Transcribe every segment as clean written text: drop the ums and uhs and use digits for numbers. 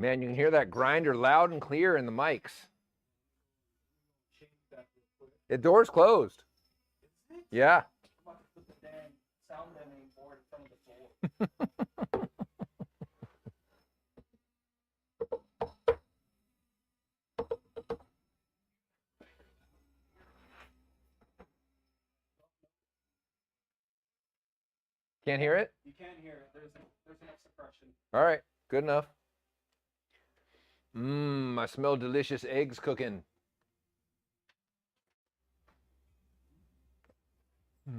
Man, you can hear that grinder loud and clear in the mics. The door's closed. Yeah. I'm about to put the damn sound deadening board in front of the door. Can't hear it? You can't hear it. There's enough suppression. All right, good enough. I smell delicious eggs cooking. Is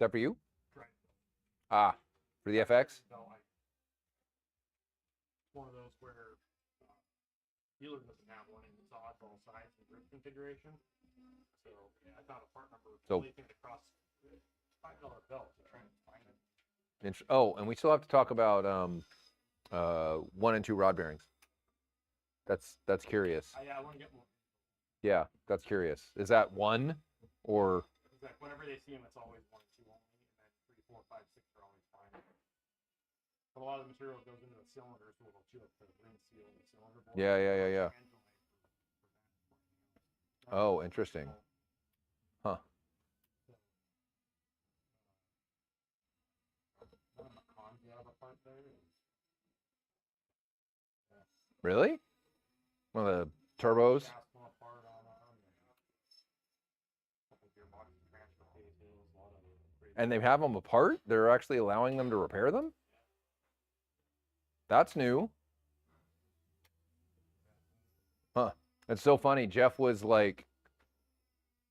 that for you? Right. Ah, for the FX? No, one of those where dealer doesn't have one and it's oddball size and grip configuration. So yeah, I found a part number leaking across $5 belt to try and find it. Oh, and we still have to talk about 1 and 2 rod bearings. That's curious. Yeah, I want to get one. Yeah, that's curious. Is that 1 or? Like whenever they see them, it's always 1 and 2 only, and then 3, 4, 5, 6 are always fine. But a lot of the material goes into the cylinder, so it'll chew up the ring seal and the cylinder board. Yeah. Oh, interesting. Huh. Really? One of the turbos? And they have them apart? They're actually allowing them to repair them? That's new. Huh. It's so funny. Jeff was like,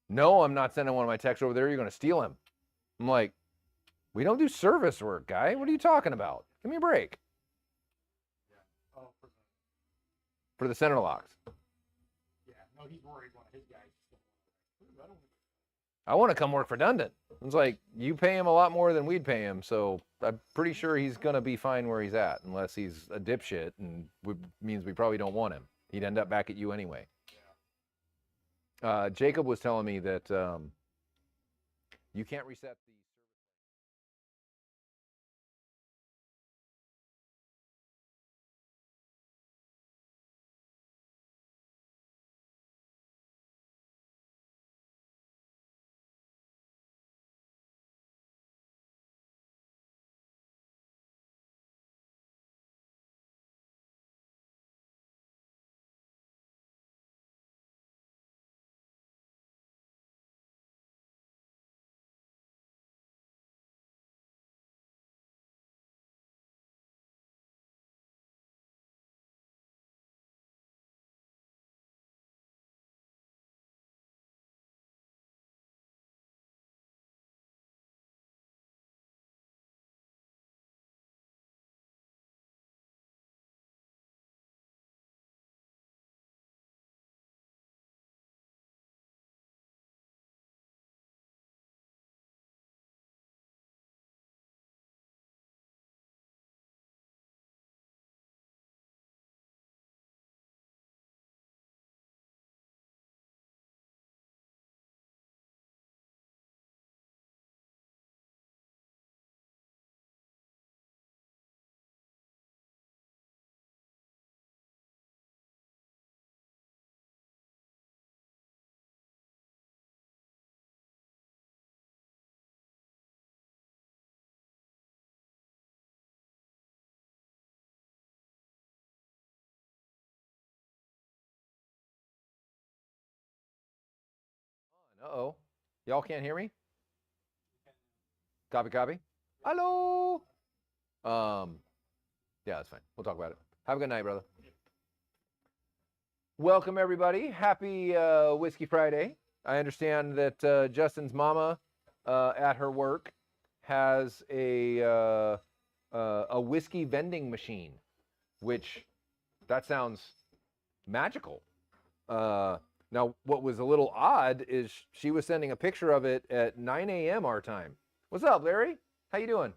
no, I'm not sending one of my techs over there. You're going to steal him. I'm like, we don't do service work, guy. What are you talking about? Give me a break. Yeah. Oh, for the center locks. Yeah. No, he's worried one of his guys. I want to come work for Dundon. It's like, you pay him a lot more than we'd pay him, so I'm pretty sure he's going to be fine where he's at, unless he's a dipshit, and means we probably don't want him. He'd end up back at you anyway. Yeah. Jacob was telling me that you can't reset the... Uh-oh. Y'all can't hear me? Copy, copy. Hello. Yeah, that's fine. We'll talk about it. Have a good night, brother. Welcome, everybody. Happy Whiskey Friday. I understand that Justin's mama at her work has a whiskey vending machine, which that sounds magical. Now, what was a little odd is she was sending a picture of it at 9 a.m. our time. What's up, Larry? How you doing?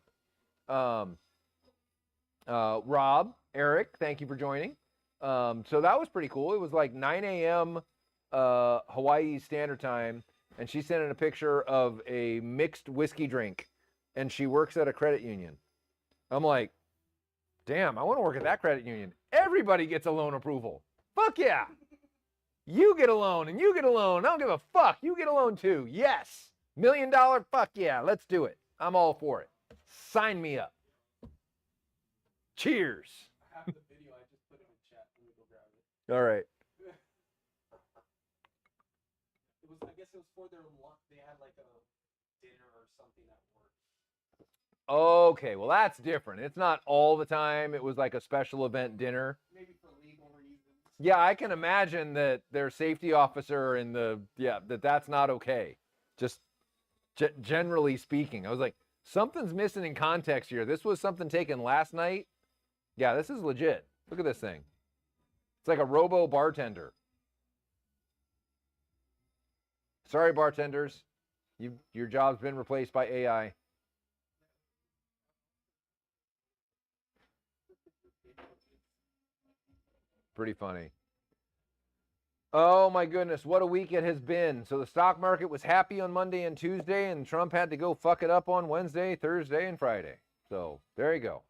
Rob, Eric, thank you for joining. So that was pretty cool. It was like 9 a.m. Hawaii Standard Time, and she sent in a picture of a mixed whiskey drink, and she works at a credit union. I'm like, damn, I want to work at that credit union. Everybody gets a loan approval. Fuck yeah. You get a loan and you get a loan. I don't give a fuck. You get a loan too. Yes. $1 million? Fuck yeah. Let's do it. I'm all for it. Sign me up. Cheers. I have the video. I just put it in chat. Let me go grab it. All right. I guess it was for their lunch. They had like a dinner or something at work. Okay, well that's different. It's not all the time. It was like a special event dinner. Maybe for legal reasons. Yeah, I can imagine that their safety officer and that's not okay. Just generally speaking, I was like, something's missing in context here. This was something taken last night. Yeah, this is legit. Look at this thing. It's like a robo bartender. Sorry, bartenders. Your job's been replaced by AI. Pretty funny. Oh my goodness, what a week it has been. So the stock market was happy on Monday and Tuesday, and Trump had to go fuck it up on Wednesday, Thursday, and Friday. So there you go.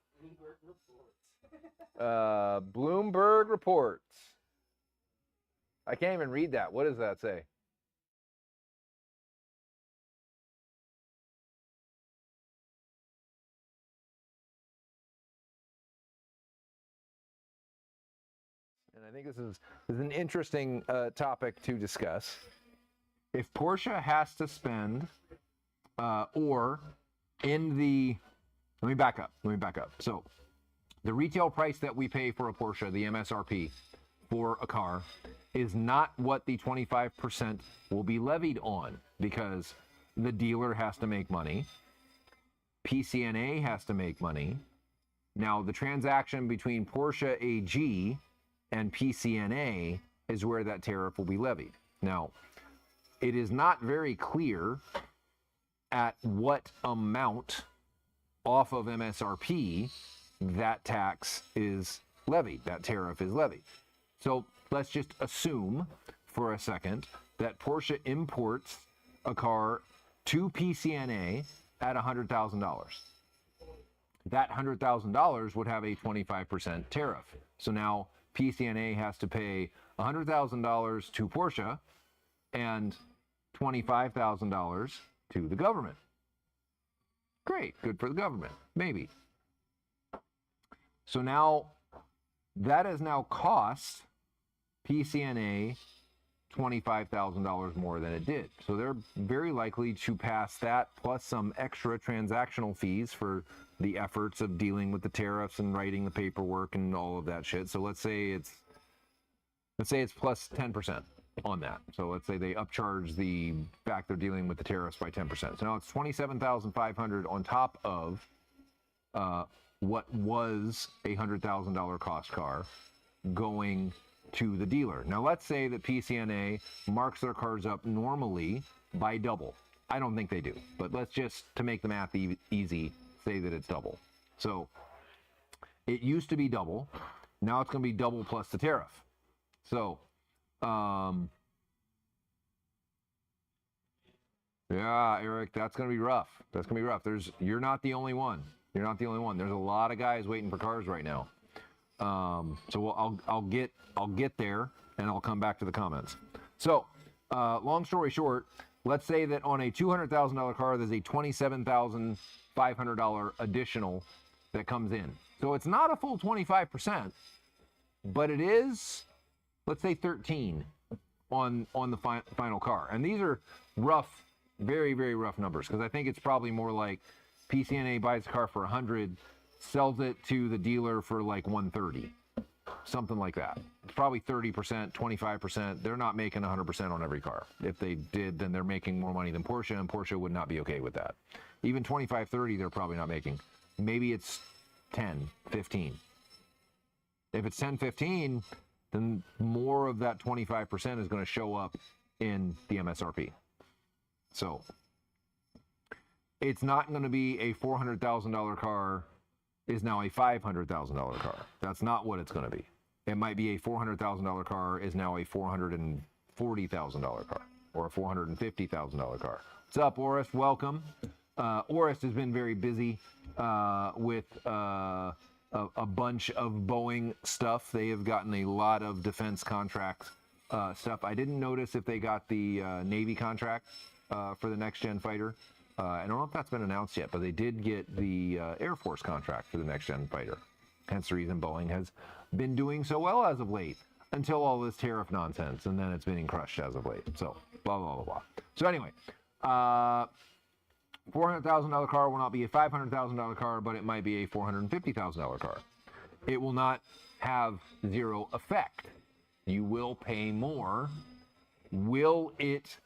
Bloomberg reports. I can't even read that. What does that say? And I think this is an interesting topic to discuss. If Porsche has to spend, or in the, let me back up. So the retail price that we pay for a Porsche, the MSRP for a car, is not what the 25% will be levied on, because the dealer has to make money. PCNA has to make money. Now, the transaction between Porsche AG and PCNA is where that tariff will be levied. Now, it is not very clear at what amount off of MSRP that tax is levied, that tariff is levied. So let's just assume for a second that Porsche imports a car to PCNA at $100,000. That $100,000 would have a 25% tariff. So now PCNA has to pay $100,000 to Porsche and $25,000 to the government. Great, good for the government, maybe. So now that has now cost PCNA $25,000 more than it did. So they're very likely to pass that plus some extra transactional fees for the efforts of dealing with the tariffs and writing the paperwork and all of that shit. So let's say it's plus 10% on that. So let's say they upcharge the fact they're dealing with the tariffs by 10%. So now it's $27,500 on top of what was a $100,000 cost car going to the dealer. Now let's say that PCNA marks their cars up normally by double. I don't think they do, but let's just, to make the math easy, say that it's double. So it used to be double. Now it's going to be double plus the tariff. So, yeah, Eric, that's going to be rough. That's going to be rough. You're not the only one. You're not the only one. There's a lot of guys waiting for cars right now. So I'll get there, and I'll come back to the comments. So, long story short, let's say that on a $200,000 car, there's a $27,500 additional that comes in. So it's not a full 25%, but it is, let's say 13 on the final car. And these are rough, very, very rough numbers, because I think it's probably more like PCNA buys a car for 100, sells it to the dealer for like 130, something like that. It's probably 30%, 25%. They're not making 100% on every car. If they did, then they're making more money than Porsche, and Porsche would not be okay with that. Even 25, 30, they're probably not making. Maybe it's 10, 15. If it's 10, 15, then more of that 25% is going to show up in the MSRP. So it's not going to be a $400,000 car is now a $500,000 car. That's not what it's going to be. It might be a $400,000 car is now a $440,000 car. or a $450,000 car. What's up, Orest? Welcome. Orest has been very busy with a bunch of Boeing stuff. They have gotten a lot of defense contract stuff. I didn't notice if they got the Navy contract for the next gen fighter. I don't know if that's been announced yet, but they did get the Air Force contract for the next gen fighter. Hence the reason Boeing has been doing so well as of late, until all this tariff nonsense, and then it's been crushed as of late. So, blah, blah, blah, blah. So anyway, $400,000 car will not be a $500,000 car, but it might be a $450,000 car. It will not have zero effect. You will pay more. Will it?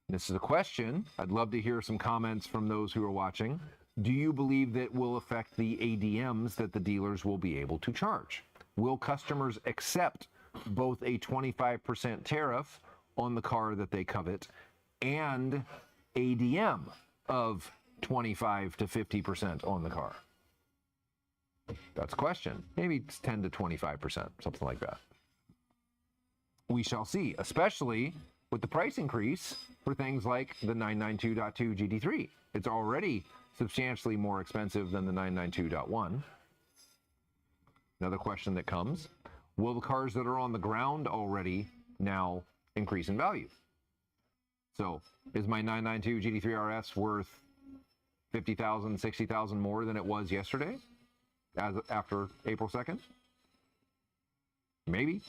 This is a question. I'd love to hear some comments from those who are watching. Do you believe that will affect the ADMs that the dealers will be able to charge? Will customers accept both a 25% tariff on the car that they covet and ADM of 25 to 50% on the car? That's a question. Maybe it's 10 to 25%, something like that. We shall see, especially with the price increase for things like the 992.2 GT3. It's already substantially more expensive than the 992.1. Another question that comes, will the cars that are on the ground already now increase in value? So is my 992 GT3 RS worth 50,000, 60,000 more than it was yesterday after April 2nd? Maybe.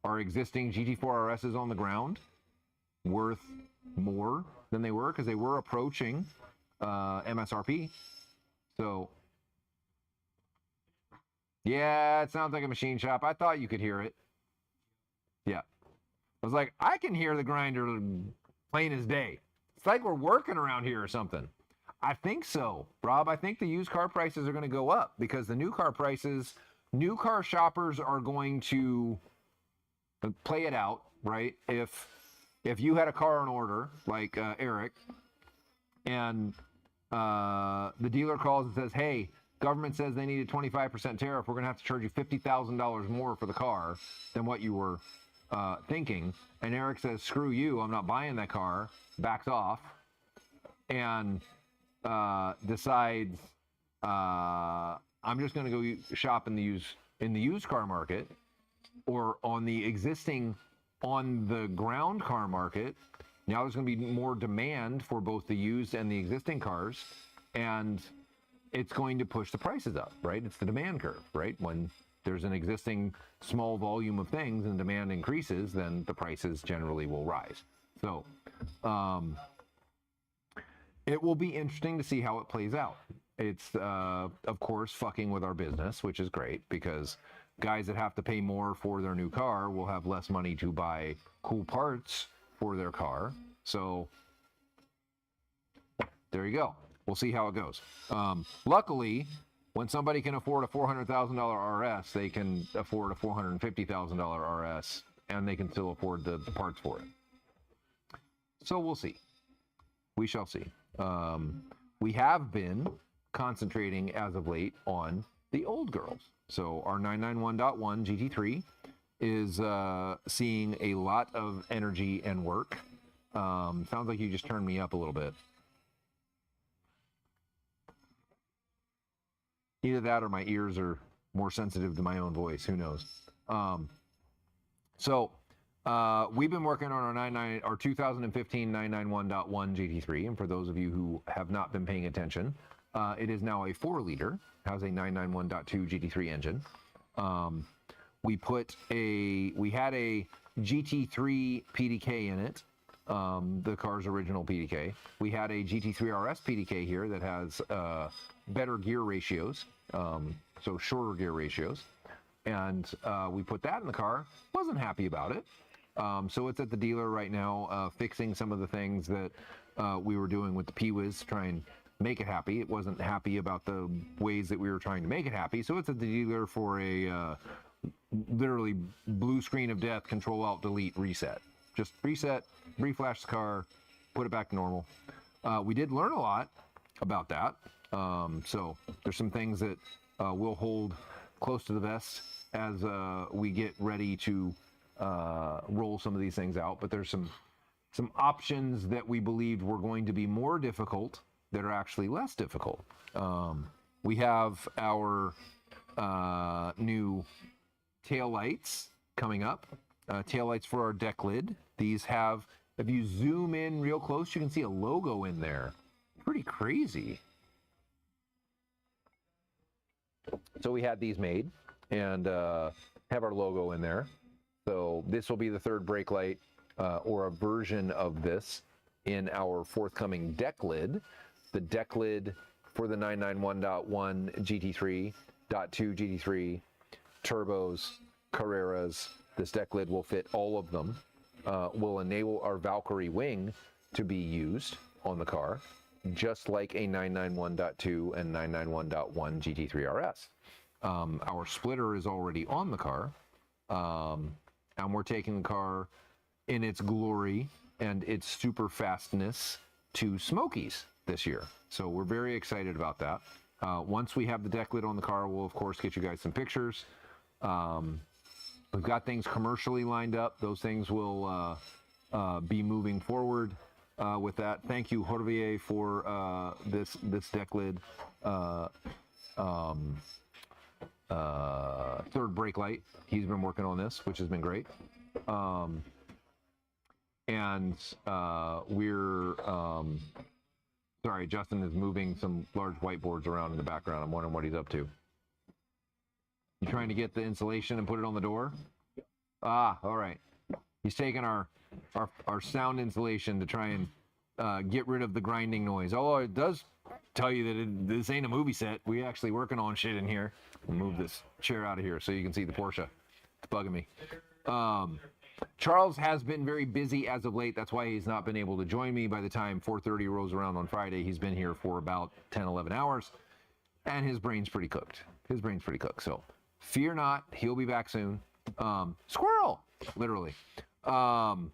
Are existing GT4 RSs on the ground worth more than they were? Because they were approaching MSRP. So, yeah, it sounds like a machine shop. I thought you could hear it. Yeah. I was like, I can hear the grinder plain as day. It's like we're working around here or something. I think so, Rob. I think the used car prices are going to go up because the new car prices, new car shoppers are going to play it out, right? If you had a car on order, like Eric, and the dealer calls and says, hey, government says they need a 25% tariff, we're going to have to charge you $50,000 more for the car than what you were thinking. And Eric says, screw you, I'm not buying that car, backs off, and decides I'm just going to go shop in the used car market or on the existing on the ground car market. Now there's going to be more demand for both the used and the existing cars, and it's going to push the prices up, right? It's the demand curve, right? When there's an existing small volume of things and demand increases, then the prices generally will rise. So it will be interesting to see how it plays out. It's, of course, fucking with our business, which is great because guys that have to pay more for their new car will have less money to buy cool parts for their car. So there you go. We'll see how it goes. Luckily, when somebody can afford a $400,000 RS, they can afford a $450,000 RS, and they can still afford the parts for it. So we'll see. We shall see. We have been concentrating as of late on the old girls. So our 991.1 GT3 is seeing a lot of energy and work. Sounds like you just turned me up a little bit. Either that or my ears are more sensitive to my own voice. Who knows? We've been working on our 2015 991.1 GT3, and for those of you who have not been paying attention, it is now a 4-liter, has a 991.2 GT3 engine. We had a GT3 PDK in it, the car's original PDK. We had a GT3 RS PDK here that has better gear ratios, so shorter gear ratios, and we put that in the car. Wasn't happy about it. So it's at the dealer right now, fixing some of the things that we were doing with the P-Wiz to try and make it happy. It wasn't happy about the ways that we were trying to make it happy. So it's at the dealer for a literally blue screen of death, Control Alt Delete reset. Just reset, reflash the car, put it back to normal. We did learn a lot about that. So there's some things that we'll hold close to the vest as we get ready to roll some of these things out, but there's some some options that we believed were going to be more difficult that are actually less difficult. We have our new tail lights coming up. Tail lights for our deck lid. These have, if you zoom in real close, you can see a logo in there. Pretty crazy. So we had these made and have our logo in there. So this will be the third brake light or a version of this in our forthcoming deck lid. The deck lid for the 991.1 GT3.2 GT3 turbos, Carreras. This deck lid will fit all of them. Will enable our Valkyrie wing to be used on the car, just like a 991.2 and 991.1 GT3 RS. Our splitter is already on the car, and we're taking the car in its glory and its super fastness to Smokies this year. So we're very excited about that. Once we have the deck lid on the car, we'll of course get you guys some pictures. We've got things commercially lined up. Those things will be moving forward with that. Thank you, Jorvier, for this deck lid third brake light. He's been working on this, which has been great. We're sorry, Justin is moving some large whiteboards around in the background. I'm wondering what he's up to. You trying to get the insulation and put it on the door? Ah, all right. He's taking our sound insulation to try and get rid of the grinding noise. Although it does tell you that this ain't a movie set. We actually working on shit in here. We'll move this chair out of here so you can see the Porsche. It's bugging me. Charles has been very busy as of late. That's why he's not been able to join me. By the time 4:30 rolls around on Friday, he's been here for about 10, 11 hours. And his brain's pretty cooked. So fear not, he'll be back soon. Squirrel, literally. So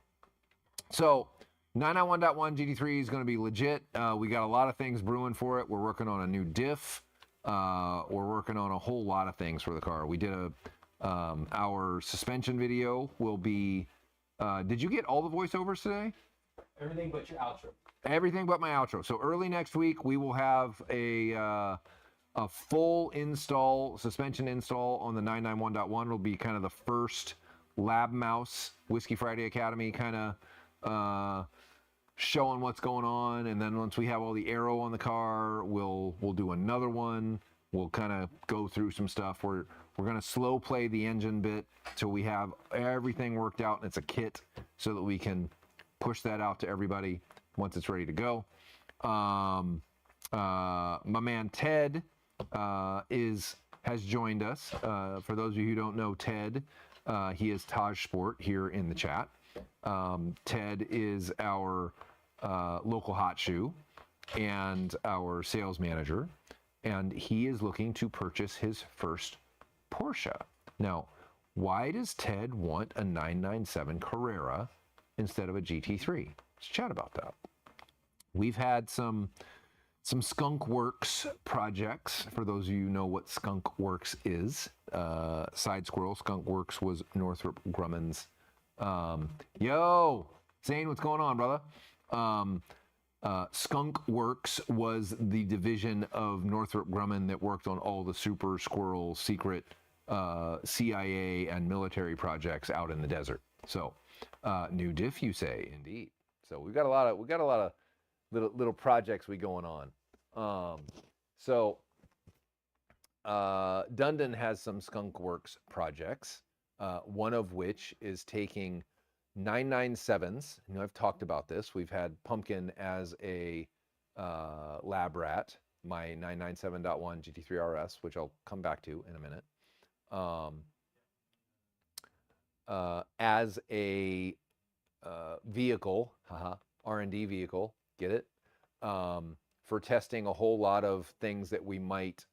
991.1 GT3 is going to be legit. We got a lot of things brewing for it. We're working on a new diff. We're working on a whole lot of things for the car. We did our suspension video will be, did you get all the voiceovers today? Everything but your outro. Everything but my outro. So early next week, we will have a full install, suspension install on the 991.1. It'll be kind of the first lab mouse Whiskey Friday Academy kind of showing what's going on. And then once we have all the aero on the car, we'll do another one. We'll kind of go through some stuff. We're going to slow play the engine bit till we have everything worked out and it's a kit so that we can push that out to everybody once it's ready to go. My man Ted has joined us. For those of you who don't know Ted, he is Taj Sport here in the chat. Ted is our local hot shoe and our sales manager, and he is looking to purchase his first Porsche. Now, why does Ted want a 997 Carrera instead of a GT3? Let's chat about that. We've had some Skunk Works projects. For those of you who know what Skunk Works is, Side Squirrel, Skunk Works was Northrop Grumman's. Yo, Zane, what's going on, brother? Skunk Works was the division of Northrop Grumman that worked on all the Super Squirrel secret CIA and military projects out in the desert. So, new diff, you say? Indeed. So we've got a lot of little projects going on. Dundon has some Skunk Works projects. One of which is taking 997s. You know, I've talked about this. We've had Pumpkin as a lab rat, my 997.1 GT3 RS, which I'll come back to in a minute, as a vehicle, R&D vehicle, get it, for testing a whole lot of things that we might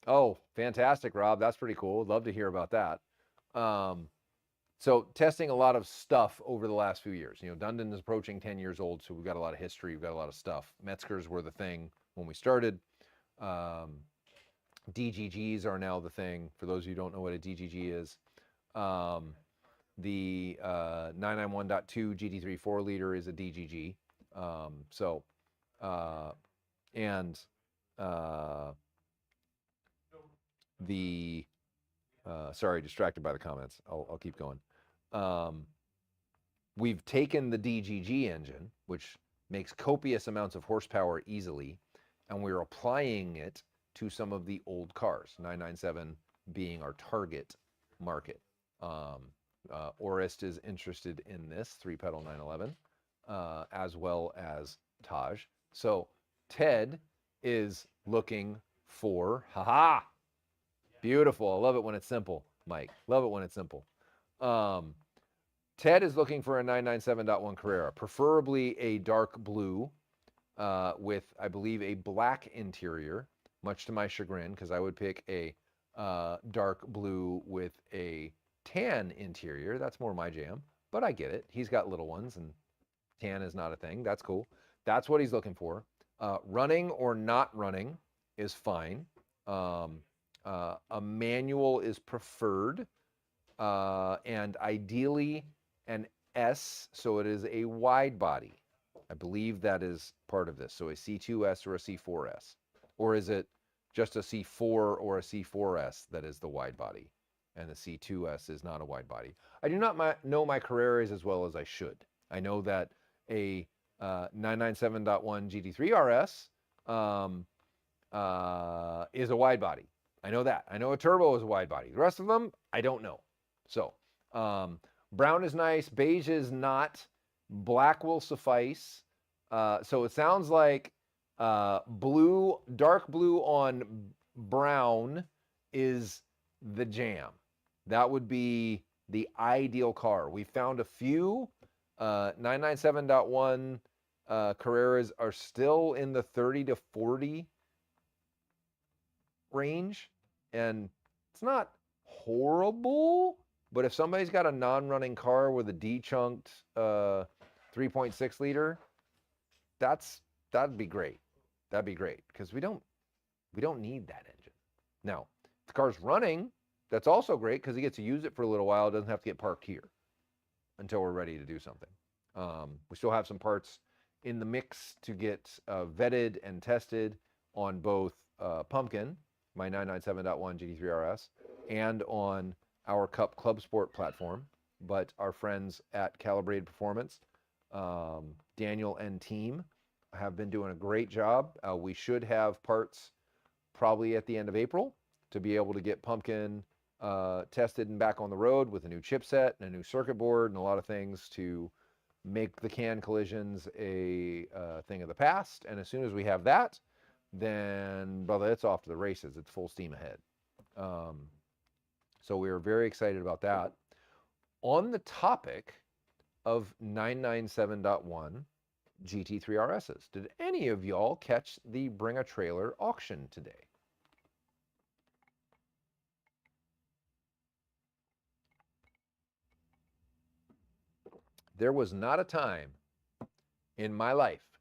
oh, fantastic, Rob. That's pretty cool. Love to hear about that. So testing a lot of stuff over the last few years. You know, Dundon is approaching 10 years old, so we've got a lot of history. We've got a lot of stuff. Metzgers were the thing when we started. DGGs are now the thing. For those of you who don't know what a DGG is, The 991.2 GT3 4-liter is a DGG. And the sorry, distracted by the comments. I'll keep going. We've taken the DGG engine, which makes copious amounts of horsepower easily, and we're applying it to some of the old cars, 997 being our target market. Orist is interested in this 3-pedal 911, as well as Taj. So Ted is looking for, haha, beautiful. I love it when it's simple, Mike. Love it when it's simple. Ted is looking for a 997.1 Carrera, preferably a dark blue with, I believe, a black interior, much to my chagrin, because I would pick a dark blue with a tan interior. That's more my jam, but I get it. He's got little ones, and tan is not a thing. That's cool. That's what he's looking for. Running or not running is fine. A manual is preferred, and ideally an S, so it is a wide body. I believe that is part of this. So a C2S or a C4S. Or is it just a C4 or a C4S that is the wide body, and the C2S is not a wide body? I do not know my Carreras as well as I should. I know that a 997.1 GT3 RS is a wide body. I know that. I know a turbo is a wide body. The rest of them, I don't know. So, brown is nice. Beige is not. Black will suffice. So it sounds like blue, dark blue on brown is the jam. That would be the ideal car. We found a few 997.1 Carreras are still in the 30 to 40 range, and it's not horrible, but if somebody's got a non-running car with a dechunked 3.6 liter, that'd be great. That'd be great, because we don't need that engine. Now, if the car's running, that's also great, because he gets to use it for a little while. It doesn't have to get parked here until we're ready to do something. We still have some parts in the mix to get vetted and tested on both Pumpkin, my 997.1 GT3 RS, and on our Cup Club Sport platform. But our friends at Calibrated Performance, Daniel and team, have been doing a great job. We should have parts probably at the end of April to be able to get Pumpkin tested and back on the road with a new chipset and a new circuit board and a lot of things to make the CAN collisions a thing of the past. And as soon as we have that, then, brother, it's off to the races. It's full steam ahead. So we are very excited about that. On the topic of 997.1 GT3 RSs, did any of y'all catch the Bring a Trailer auction today? There was not a time in my life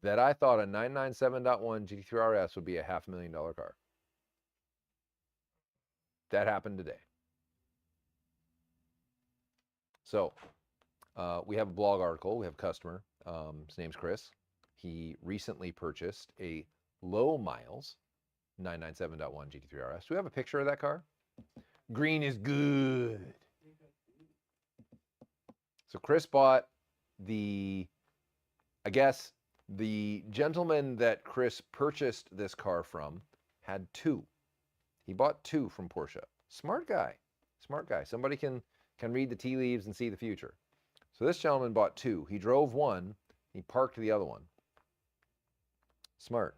that I thought a 997.1 GT3 RS would be a $500,000 car. That happened today. So we have a blog article. We have a customer. His name's Chris. He recently purchased a low miles 997.1 GT3 RS. Do we have a picture of that car? Green is good. So Chris bought I guess the gentleman that Chris purchased this car from had two. He bought two from Porsche. Smart guy. Smart guy. Somebody can read the tea leaves and see the future. So this gentleman bought two. He drove one. He parked the other one. Smart.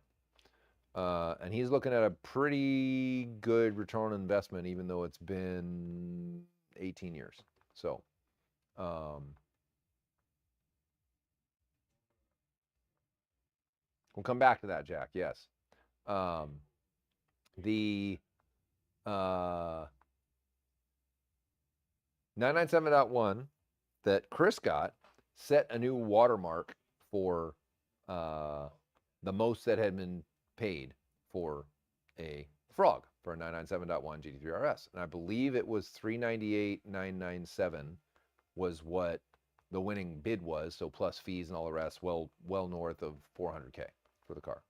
And he's looking at a pretty good return on investment, even though it's been 18 years. So, we'll come back to that, Jack. Yes. The 997.1 that Chris got set a new watermark for the most that had been paid for a frog. for a 997.1 GT3 RS. And I believe it was 398,997 was what the winning bid was. So plus fees and all the rest, well north of 400K for the car.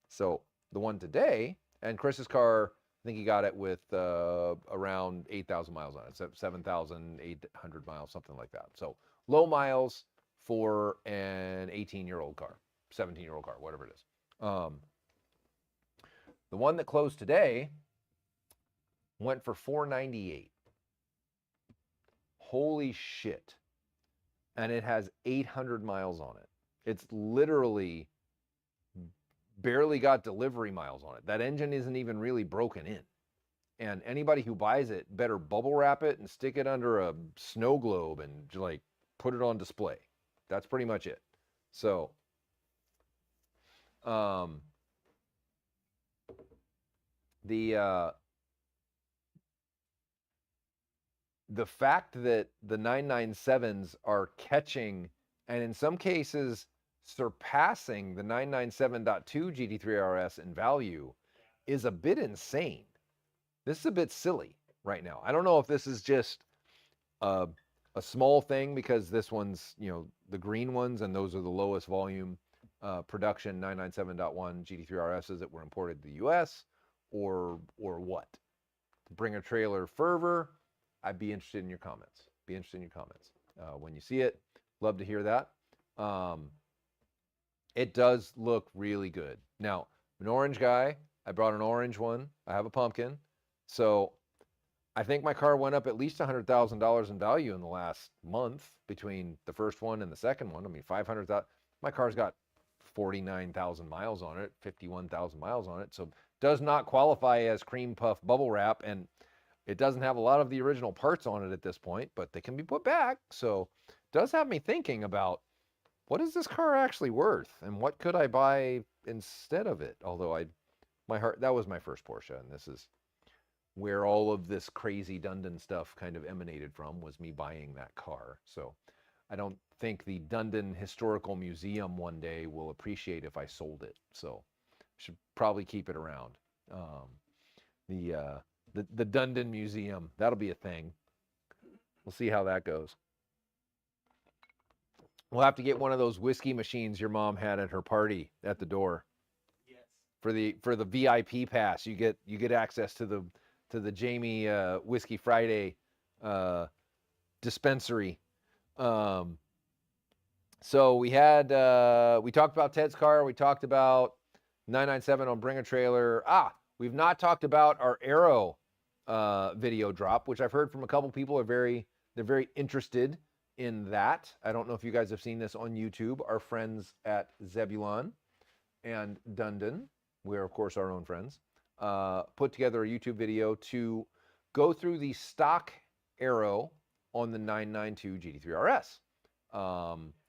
So the one today, and Chris's car, I think he got it with around 8,000 miles on it, 7,800 miles, something like that. So low miles for an 18-year-old car, 17-year-old car, whatever it is. The one that closed today went for 498. Holy shit. And it has 800 miles on it. It's literally barely got delivery miles on it. That engine isn't even really broken in. And anybody who buys it better bubble wrap it and stick it under a snow globe and like put it on display. That's pretty much it. So, the fact that the 997s are catching and in some cases surpassing the 997.2 GT3 RS in value is a bit insane. This is a bit silly right now. I don't know if this is just a small thing because this one's, you know, the green ones and those are the lowest volume production 997.1 GT3 RSs that were imported to the US or what. Bring a trailer fervor. I'd be interested in your comments. Be interested in your comments. When you see it, love to hear that. It does look really good. Now, I'm an orange guy. I brought an orange one. I have a pumpkin. So I think my car went up at least $100,000 in value in the last month between the first one and the second one. I mean, 500,000. My car's got 49,000 miles on it, 51,000 miles on it. So does not qualify as cream puff bubble wrap. And it doesn't have a lot of the original parts on it at this point, but they can be put back. So it does have me thinking about what is this car actually worth and what could I buy instead of it? Although that was my first Porsche, and this is where all of this crazy Dundon stuff kind of emanated from, was me buying that car. So I don't think the Dundon Historical Museum one day will appreciate if I sold it. So should probably keep it around. The Dundon Museum, that'll be a thing. We'll see how that goes. We'll have to get one of those whiskey machines your mom had at her party at the door. Yes. For the VIP pass, you get access to the Jamie Whiskey Friday dispensary. So we talked about Ted's car. We talked about 997 on Bring a Trailer. We've not talked about our Aero video drop, which I've heard from a couple people they're very interested in that. I don't know if you guys have seen this on YouTube. Our friends at Zebulon and Dundon, we're of course our own friends, put together a YouTube video to go through the stock Aero on the 992 GT3 RS.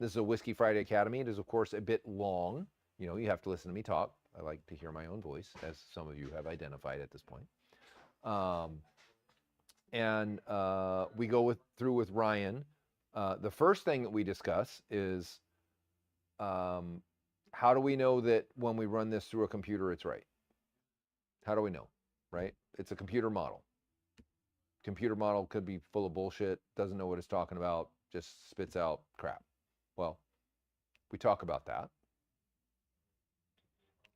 This is a Whiskey Friday Academy. It is of course a bit long. You know, you have to listen to me talk. I like to hear my own voice, as some of you have identified at this point. We go through with Ryan. The first thing that we discuss is how do we know that when we run this through a computer it's right? How do we know, right? It's a computer model. Computer model could be full of bullshit, doesn't know what it's talking about, just spits out crap. Well, we talk about that.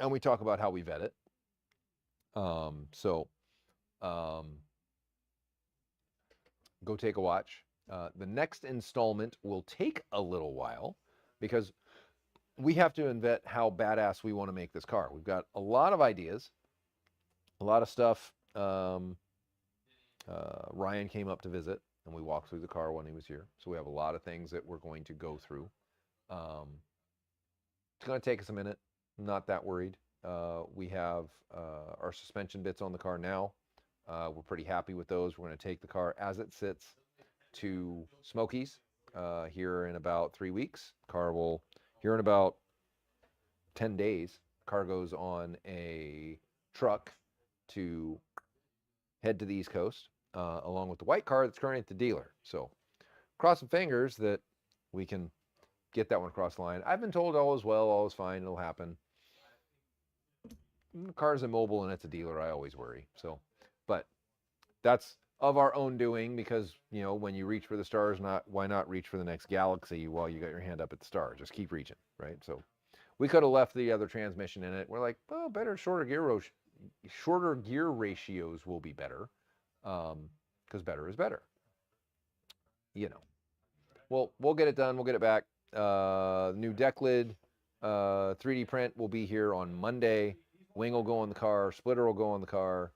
And we talk about how we vet it. Go take a watch. The next installment will take a little while because we have to vet how badass we want to make this car. We've got a lot of ideas, a lot of stuff. Ryan came up to visit and we walked through the car when he was here. So we have a lot of things that we're going to go through. It's going to take us a minute. I'm not that worried. We have our suspension bits on the car now. We're pretty happy with those. We're going to take the car as it sits to Smokies here in about 3 weeks. Here in about 10 days, car goes on a truck to head to the East Coast, along with the white car that's currently at the dealer. So cross some fingers that we can get that one across the line. I've been told all is well, all is fine, it'll happen. The car's immobile and it's a dealer, I always worry. So But that's of our own doing because, when you reach for the stars, why not reach for the next galaxy while you got your hand up at the star? Just keep reaching, right? So we could have left the other transmission in it. We're like, well, shorter gear ratios will be better, because better is better. Well, we'll get it done. We'll get it back. New deck lid, 3D print will be here on Monday. Wing will go in the car. Splitter will go in the car.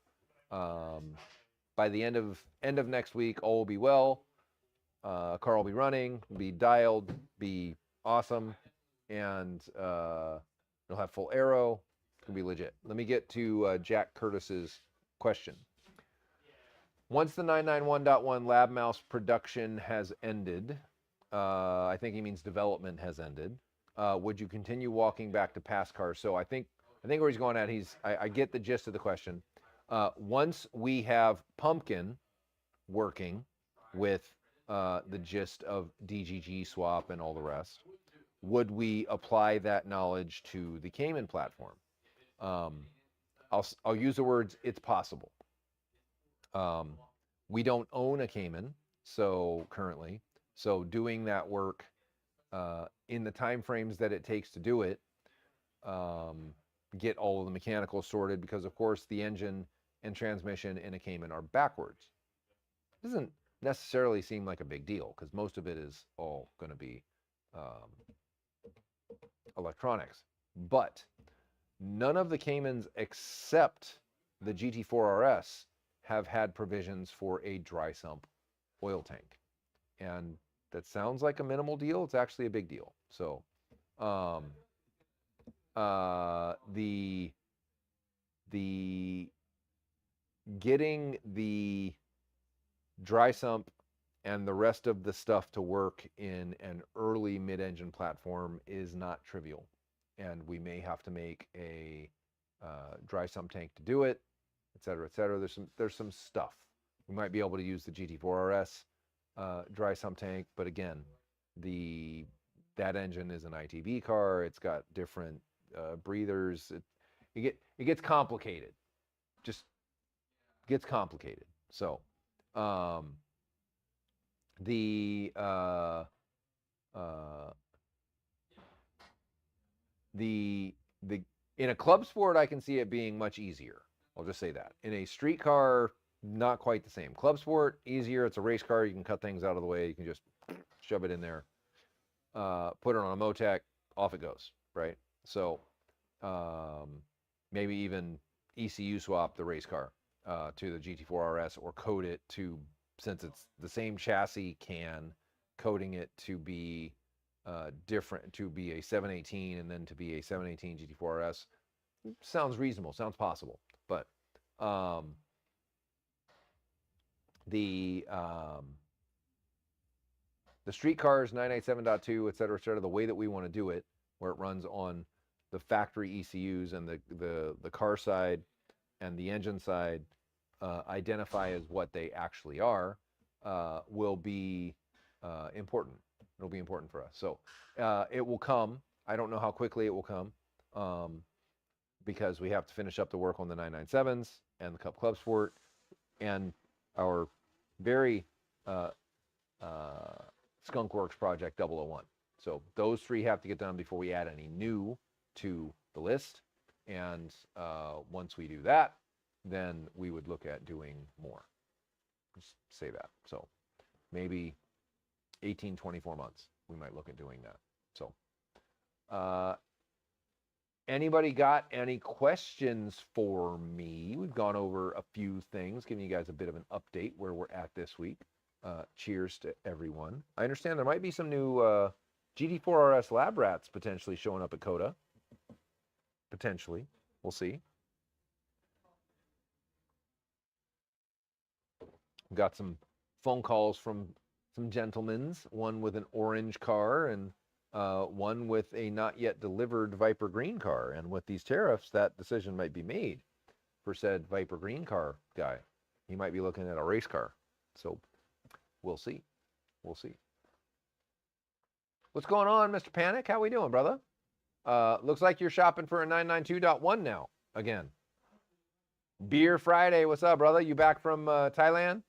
By the end of next week, all will be well. Car will be running, be dialed, be awesome, and it'll have full aero. It's gonna be legit. Let me get to Jack Curtis's question. Once the 991.1 lab mouse production has ended, I think he means development has ended, would you continue walking back to past cars? So I think where he's going at, I get the gist of the question. Once we have Pumpkin working with the gist of DGG swap and all the rest, would we apply that knowledge to the Cayman platform? I'll use the words, it's possible. We don't own a Cayman, currently, so doing that work in the time frames that it takes to do it, get all of the mechanicals sorted, because of course the engine and transmission in a Cayman are backwards. Doesn't necessarily seem like a big deal because most of it is all going to be electronics. But none of the Caymans except the GT4 RS have had provisions for a dry sump oil tank. And that sounds like a minimal deal. It's actually a big deal. So the getting the dry sump and the rest of the stuff to work in an early mid-engine platform is not trivial, and we may have to make a dry sump tank to do it, et cetera, et cetera. There's some stuff. We might be able to use the GT4 RS dry sump tank, but again, that engine is an ITB car. It's got different breathers. It gets complicated. Just gets complicated. So in a club sport, I can see it being much easier. I'll just say that. In a street car, not quite the same. Club sport, easier. It's a race car. You can cut things out of the way. You can just shove it in there, put it on a Motec, off it goes, right? So maybe even ECU swap the race car to the GT4 RS, or code it to, since it's the same chassis coding it to be different, to be a 718 and then to be a 718 GT4 RS. Sounds reasonable, sounds possible. But the street cars, 997.2, et cetera, the way that we want to do it, where it runs on the factory ECUs and the car side and the engine side identify as what they actually are, will be important. It'll be important for us. So it will come. I don't know how quickly it will come, because we have to finish up the work on the 997s and the Cup Club Sport and our very Skunk Works Project 001. So those three have to get done before we add any new to the list. And once we do that, then we would look at doing more. Just say that. So maybe 18, 24 months, we might look at doing that. So anybody got any questions for me? We've gone over a few things, giving you guys a bit of an update where we're at this week. Cheers to everyone. I understand there might be some new GT4 RS lab rats potentially showing up at COTA. Potentially. We'll see. We've got some phone calls from some gentlemen, one with an orange car and one with a not yet delivered Viper green car. And with these tariffs, that decision might be made for said Viper green car guy. He might be looking at a race car. So we'll see. We'll see. What's going on, Mr. Panic? How we doing, brother? Looks like you're shopping for a 992.1 now, again. Beer Friday, what's up, brother? You back from Thailand?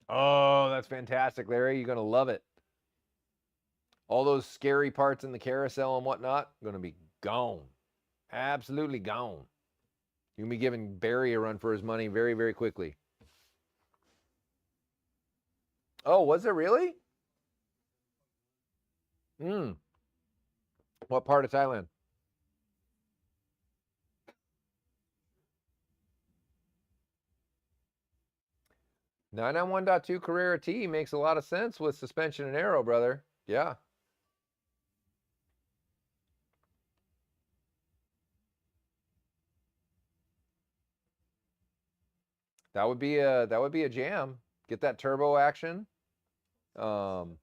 Oh, that's fantastic, Larry. You're gonna love it. All those scary parts in the carousel and whatnot gonna be gone. Absolutely gone. You're gonna be giving Barry a run for his money very, very quickly. Oh, was it really? Hmm. What part of Thailand? 991.2 Carrera T makes a lot of sense with suspension and aero, brother. Yeah. That would be a jam. Get that turbo action. Um,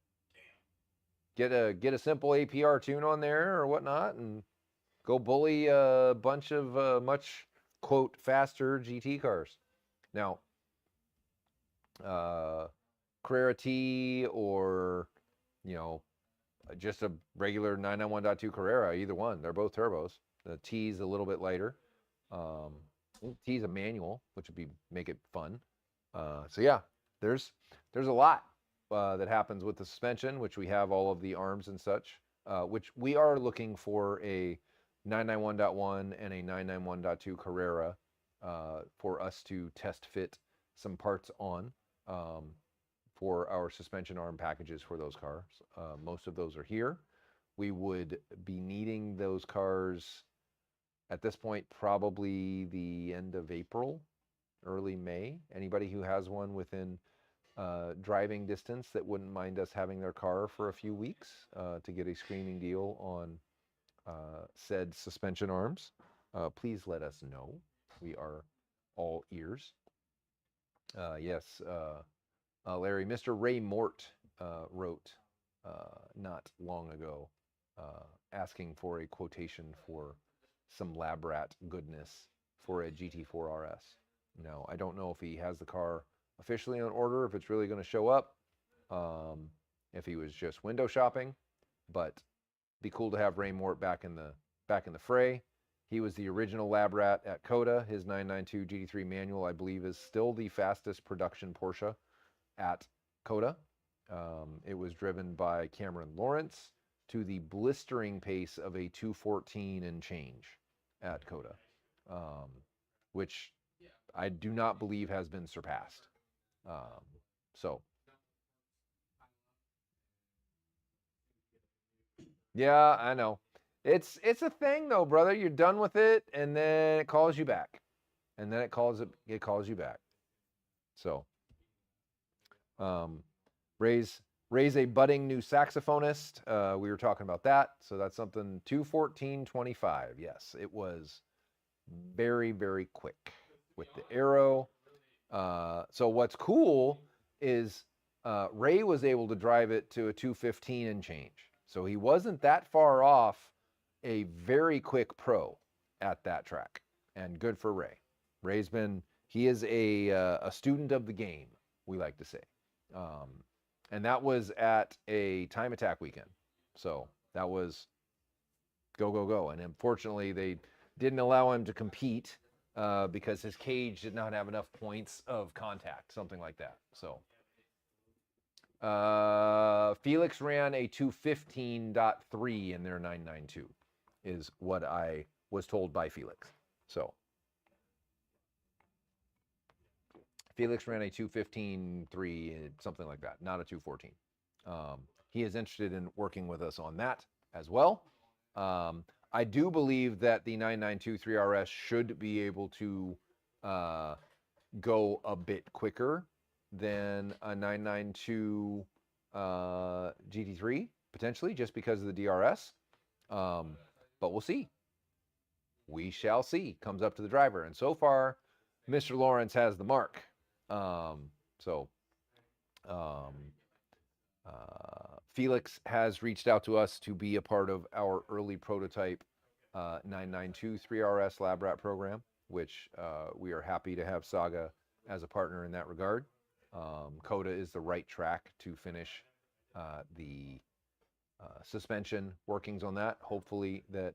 get a simple APR tune on there or whatnot, and go bully a bunch of much quote faster GT cars. Now, Carrera T or just a regular 991.2 Carrera, either one. They're both turbos. The T's a little bit lighter. T's a manual, which would make it fun. So yeah, there's a lot that happens with the suspension, which we have all of the arms and such, which we are looking for a 991.1 and a 991.2 Carrera for us to test fit some parts on for our suspension arm packages for those cars. Most of those are here. We would be needing those cars at this point, probably the end of April, early May. Anybody who has one within driving distance that wouldn't mind us having their car for a few weeks to get a screaming deal on said suspension arms, please let us know. We are all ears. Yes, Larry, Mr. Ray Mort wrote not long ago asking for a quotation for some lab rat goodness for a GT4 RS. Now, I don't know if he has the car officially on order, if it's really going to show up, if he was just window shopping, but be cool to have Ray Mort back in the fray. He was the original lab rat at COTA. His 992 GT3 manual, I believe, is still the fastest production Porsche at COTA. It was driven by Cameron Lawrence to the blistering pace of a 214 and change at COTA, which I do not believe has been surpassed. So, yeah, I know. It's a thing though, brother. You're done with it, and then it calls you back, and then it calls you back. So, Ray's a budding new saxophonist. We were talking about that, so that's something. 214.25. Yes, it was very, very quick with the arrow. So what's cool is Ray was able to drive it to a 215 and change. So he wasn't that far off a very quick pro at that track, and good for Ray. He is a student of the game, we like to say. And that was at a time attack weekend. So that was go. And unfortunately, they didn't allow him to compete because his cage did not have enough points of contact, something like that. So Felix ran a 215.3 in their 992, is what I was told by Felix. So Felix ran a 215.3, something like that, not a 214. He is interested in working with us on that as well. I do believe that the 992 3RS should be able to go a bit quicker than a 992 GT3, potentially, just because of the DRS. But we'll see. We shall see. Comes up to the driver. And so far, Mr. Lawrence has the mark. Felix has reached out to us to be a part of our early prototype 992 3RS Lab Rat program, which we are happy to have Saga as a partner in that regard. COTA is the right track to finish the suspension workings on that. Hopefully that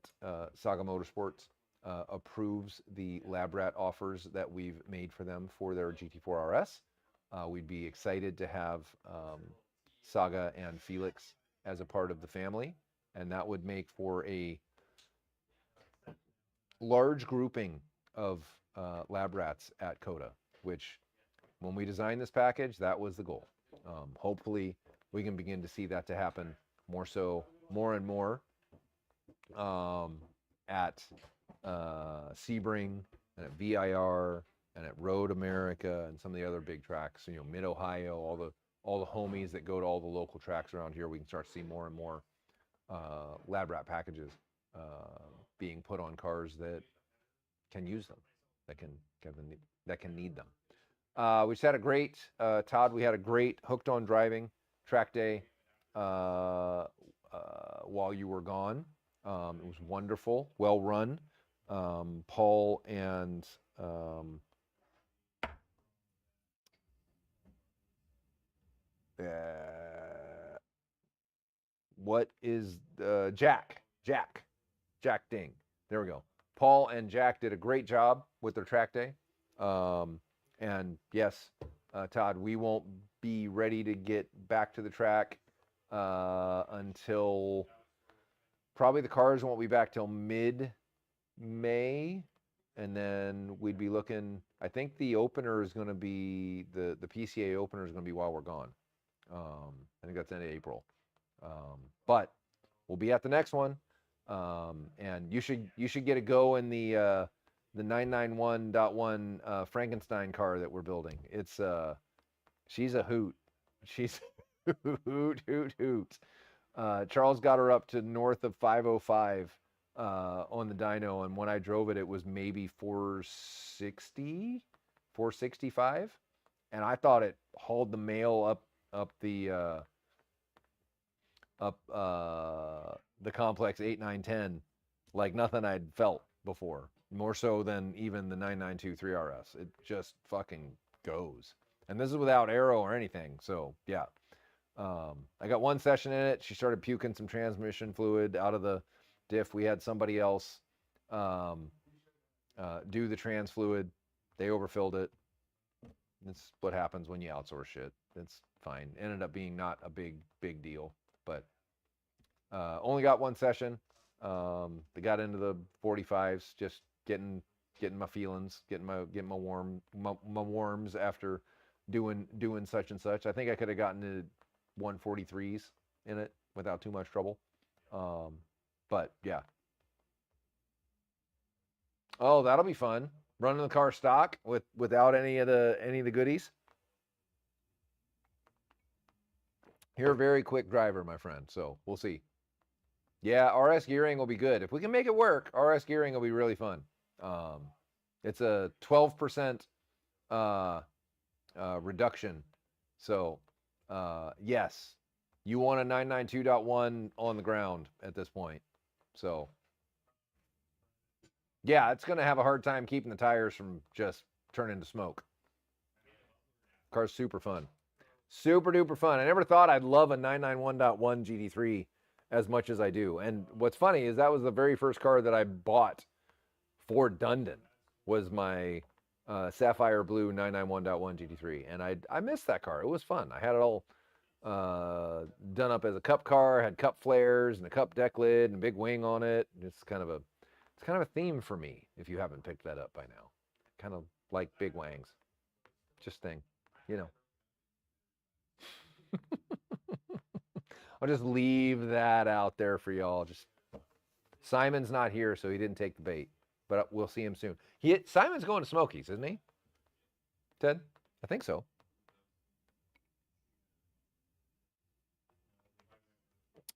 Saga Motorsports approves the lab rat offers that we've made for them for their GT4 RS. We'd be excited to have Saga and Felix as a part of the family, and that would make for a large grouping of lab rats at COTA, which when we designed this package, that was the goal. Hopefully we can begin to see that to happen more and more at Sebring and at VIR and at Road America and some of the other big tracks, you know, Mid Ohio, all the homies that go to all the local tracks around here. We can start to see more and more lab rat packages being put on cars that can use them, that can need them. We just had a great Todd. We had a great Hooked on Driving track day while you were gone. It was wonderful, well run. Paul and what is Jack Ding. There we go. Paul and Jack did a great job with their track day. And yes, Todd, we won't be ready to get back to the track until probably the cars won't be back till mid-May. And then we'd be looking, I think the opener is going to be, the PCA opener is going to be while we're gone. I think that's the end of April. But we'll be at the next one. And you should get a go in the 991.1 Frankenstein car that we're building. It's she's a hoot. She's hoot. Charles got her up to north of 505 on the dyno, and when I drove it, it was maybe 460, 465, and I thought it hauled the mail up the complex 8, 9, 10 like nothing I'd felt before. More so than even the 992 3RS. It just fucking goes. And this is without aero or anything. So, yeah. I got one session in it. She started puking some transmission fluid out of the diff. We had somebody else do the trans fluid. They overfilled it. It's what happens when you outsource shit. It's fine. Ended up being not a big deal. But only got one session. They got into the 45s, just getting my feelings, getting my warms after doing such and such. I think I could have gotten to 143s in it without too much trouble. But yeah. Oh, that'll be fun. Running the car stock without any of the goodies. You're a very quick driver, my friend. So we'll see. Yeah, RS gearing will be good. If we can make it work, RS gearing will be really fun. It's a 12% reduction. So, yes, you want a 992.1 on the ground at this point. So, yeah, it's going to have a hard time keeping the tires from just turning to smoke. Car's super fun. Super duper fun. I never thought I'd love a 991.1 GT3 as much as I do. And what's funny is that was the very first car that I bought for Dundon, was my Sapphire Blue 991.1 GT3. And I missed that car. It was fun. I had it all done up as a cup car, had cup flares and a cup deck lid and a big wing on it. It's kind of a theme for me, if you haven't picked that up by now. Kind of like big wangs. Just thing, you know. I'll just leave that out there for y'all. Just Simon's not here, so he didn't take the bait, but we'll see him soon. Simon's going to Smokies, isn't he? Ted, I think so.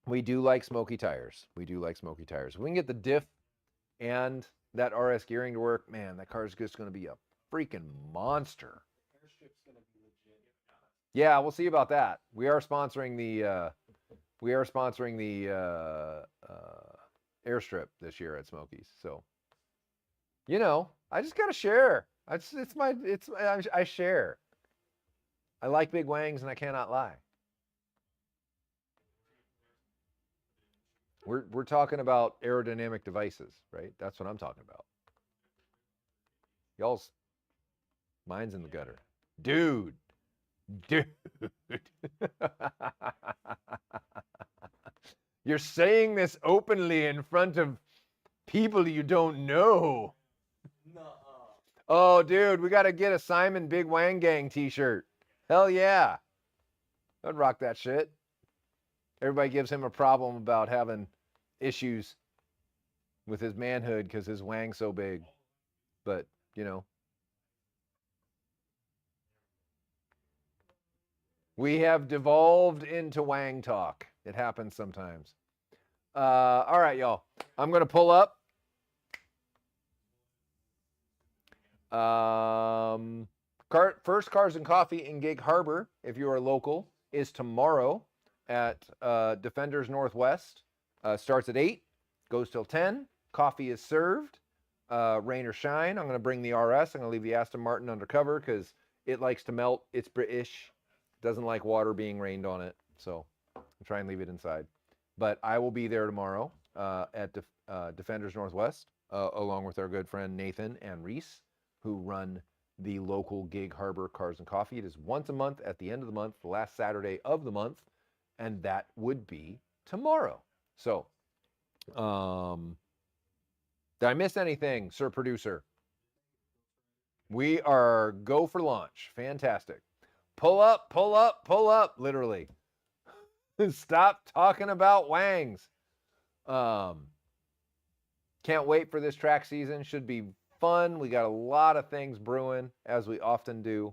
We do like smoky tires. We do like smoky tires. If we can get the diff and that RS gearing to work, man, that car's just going to be a freaking monster. Airstrip's gonna be legit. Yeah, we'll see about that. We are sponsoring the airstrip this year at Smokies. So, you know, I just gotta share. I share. I like big wangs, and I cannot lie. We're talking about aerodynamic devices, right? That's what I'm talking about. Y'all's mine's in the gutter. Dude. You're saying this openly in front of people you don't know. Nuh-uh. Oh, dude, we got to get a Simon Big Wang Gang t-shirt. Hell yeah. I'd rock that shit. Everybody gives him a problem about having issues with his manhood because his wang's so big. But, you know. We have devolved into wang talk. It happens sometimes. All right, y'all. I'm going to pull up. First Cars and Coffee in Gig Harbor, if you are local, is tomorrow at Defenders Northwest. Starts at 8, goes till 10. Coffee is served, rain or shine. I'm going to bring the RS. I'm going to leave the Aston Martin undercover because it likes to melt. It's British. Doesn't like water being rained on it. So I'll try and leave it inside. But I will be there tomorrow at Defenders Northwest, along with our good friend Nathan and Reese, who run the local Gig Harbor Cars and Coffee. It is once a month at the end of the month, the last Saturday of the month, and that would be tomorrow. So, did I miss anything, Sir Producer? We are go for launch. Fantastic. Pull up, pull up, pull up, literally. Stop talking about wangs. Can't wait for this track season. Should be fun. We got a lot of things brewing, as we often do.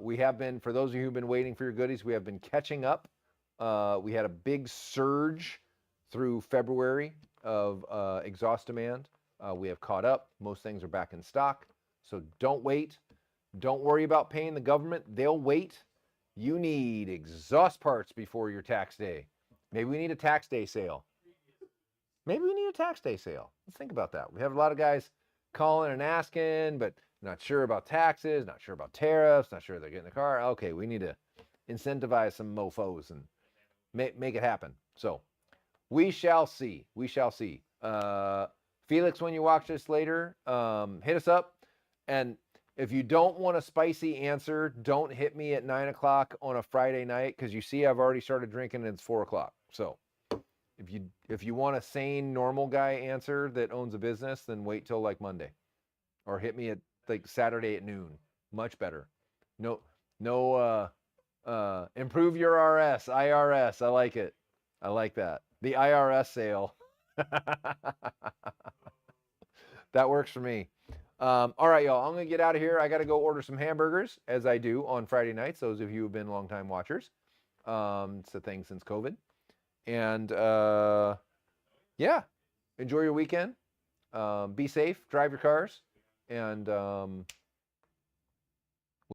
We have been, for those of you who've been waiting for your goodies, we have been catching up. We had a big surge through February of exhaust demand. We have caught up. Most things are back in stock. So don't wait. Don't worry about paying the government. They'll wait. You need exhaust parts before your tax day. Maybe we need a tax day sale. Maybe we need a tax day sale. Let's think about that. We have a lot of guys calling and asking, but not sure about taxes, not sure about tariffs, not sure they're getting the car. Okay, we need to incentivize some mofos and make it happen. So we shall see. We shall see. Felix, when you watch this later, hit us up. And if you don't want a spicy answer, don't hit me at 9 o'clock on a Friday night, because you see I've already started drinking and it's 4 o'clock. So if you want a sane, normal guy answer that owns a business, then wait till like Monday. Or hit me at like Saturday at noon. Much better. No, improve your RS, IRS. I like it. I like that. The IRS sale. That works for me. All right, y'all. I'm going to get out of here. I got to go order some hamburgers, as I do on Friday nights. Those of you who have been longtime watchers. It's a thing since COVID. And yeah, enjoy your weekend. Be safe. Drive your cars. And